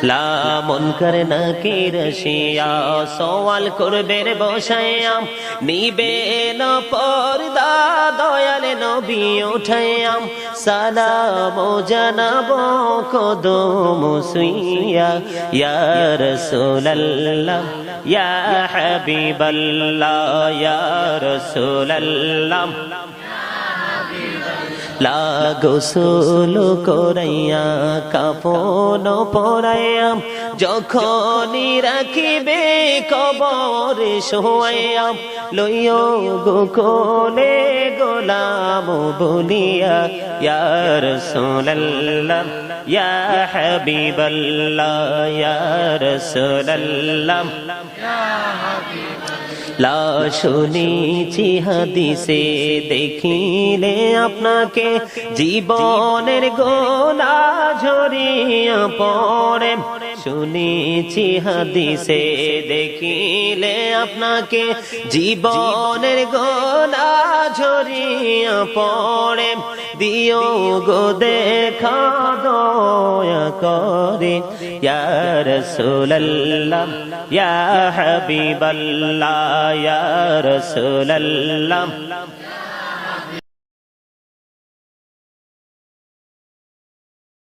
লা মুনকার নাকির শিয়া সওয়াল করবে রে বসায়া নিবে না পর্দা দয়াল নবী উঠায়া সালাম জানাবো কদম সুইয়া ইয়া রাসূলুল্লাহ ইয়া হাবিবাল্লাহ ইয়া রাসূলুল্লাহ লা গোসল করাইয়া কাফন পরাইয়া যখনই রাখিবে কবরে শোয়াইয়া লইও গো কোলে গোলাম বলিয়া ইয়া রাসূলুল্লাহ ইয়া হাবিবাল্লাহ ইয়া রাসূলুল্লাহ লা শুনেছি হাদিসে দেখিলে আপনাকে জীবনের গোলা ঝরিয়া পড়ে শুনেছি হাদিসে দেখিলে আপনাকে জীবনের গোলা ঝরিয়া পড়ে দিও গো দেখা দয়া করে ইয়া রাসূলুল্লাহ ইয়া হাবিবাল্লাহ ইয়া রাসূলুল্লাহ